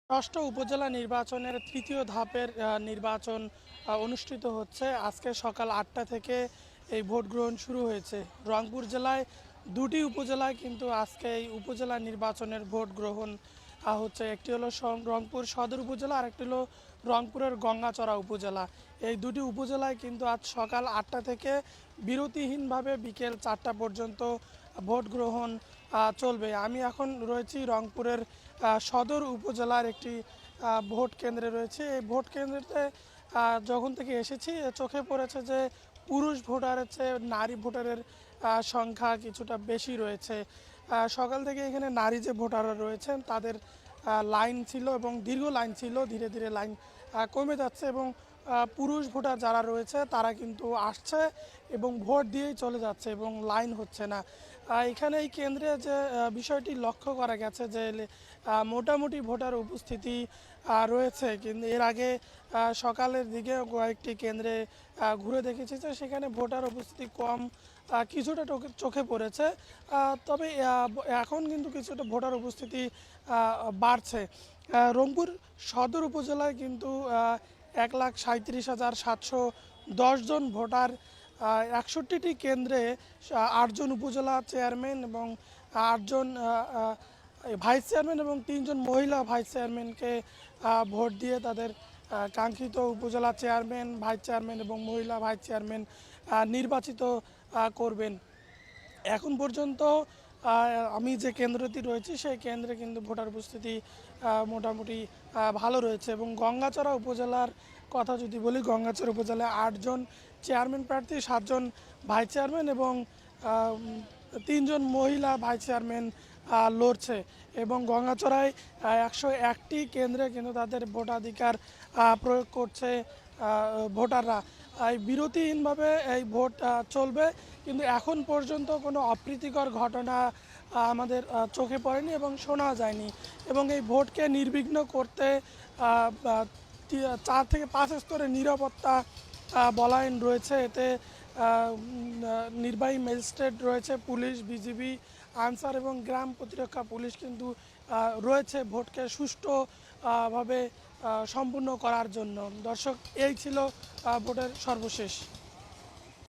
ষষ্ঠ উপজেলা নির্বাচনের তৃতীয় ধাপের নির্বাচন অনুষ্ঠিত হচ্ছে। আজকে সকাল ৮টা থেকে এই ভোট গ্রহণ শুরু হয়েছে। রংপুর জেলায় দুটি উপজেলায় কিন্তু আজকে এই উপজেলা নির্বাচনের ভোট গ্রহণ হচ্ছে। একটি হলো রংপুর সদর উপজেলা, আর একটি হলো রংপুরের গঙ্গাচড়া উপজেলা। এই দুটি উপজেলায় কিন্তু আজ সকাল ৮টা থেকে বিরতিহীনভাবে বিকেল ৪টা পর্যন্ত ভোট গ্রহণ চলবে। আমি এখন রয়েছি রংপুরের সদর উপজেলার একটি ভোট কেন্দ্রে রয়েছে। এই ভোট কেন্দ্রেতে যখন থেকে এসেছি চোখে পড়েছে যে পুরুষ ভোটারের চেয়ে নারী ভোটারের সংখ্যা কিছুটা বেশি রয়েছে। সকাল থেকে এখানে নারী যে ভোটাররা রয়েছেন তাদের লাইন ছিল এবং দীর্ঘ লাইন ছিল, ধীরে ধীরে লাইন কমে যাচ্ছে এবং পুরুষ ভোটার যারা রয়েছে তারা কিন্তু আসছে এবং ভোট দিয়েই চলে যাচ্ছে এবং লাইন হচ্ছে না। এখানে এই কেন্দ্রে যে বিষয়টি লক্ষ্য করা গেছে যে মোটামুটি ভোটার উপস্থিতি রয়েছে, কিন্তু এর আগে সকালের দিকে কয়েকটি কেন্দ্রে ঘুরে দেখেছি যে সেখানে ভোটার উপস্থিতি কম কিছুটা চোখে পড়েছে। তবে এখন কিন্তু কিছুটা ভোটার উপস্থিতি বাড়ছে। রংপুর সদর উপজেলায় কিন্তু ১,৩৭,৭১০ জন ভোটার, ৬১টি কেন্দ্রে ৮ জন উপজেলা চেয়ারম্যান এবং ৮ জন ভাইস চেয়ারম্যান এবং ৩ জন মহিলা ভাইস চেয়ারম্যানকে ভোট দিয়ে তাদের কাঙ্ক্ষিত উপজেলা চেয়ারম্যান, ভাইস চেয়ারম্যান এবং মহিলা ভাইস চেয়ারম্যান নির্বাচিত করবেন। এখন পর্যন্ত আমি যে কেন্দ্রটি রয়েছি সেই কেন্দ্রে কিন্তু ভোটার উপস্থিতি মোটামুটি ভালো রয়েছে। এবং গঙ্গাচড়া উপজেলার কথা যদি বলি, গঙ্গাচড়া উপজেলায় ৮ জন চেয়ারম্যান প্রার্থী, ৭ জন ভাইস চেয়ারম্যান এবং ৩ জন মহিলা ভাইস চেয়ারম্যান লড়ছে। এবং গঙ্গাচড়ায় ১০১টি কেন্দ্রে কিন্তু তাদের ভোটাধিকার প্রয়োগ করছে ভোটাররা। এই বিরতিহীনভাবে এই ভোট চলবে, কিন্তু এখন পর্যন্ত কোনো অপ্রীতিকর ঘটনা আমাদের চোখে পড়েনি এবং শোনা যায়নি। এবং এই ভোটকে নির্বিঘ্ন করতে ৪ থেকে ৫ স্তরের নিরাপত্তা বলয়েন রয়েছে। এতে নির্বাহী ম্যাজিস্ট্রেট রয়েছে, পুলিশ, বিজিবি, আনসার এবং গ্রাম প্রতিরক্ষা পুলিশ কিন্তু রয়েছে ভোটকে সুষ্ঠুভাবে সম্পূর্ণ করার জন্য। দর্শক, এই ছিল ভোটের সর্বশেষ।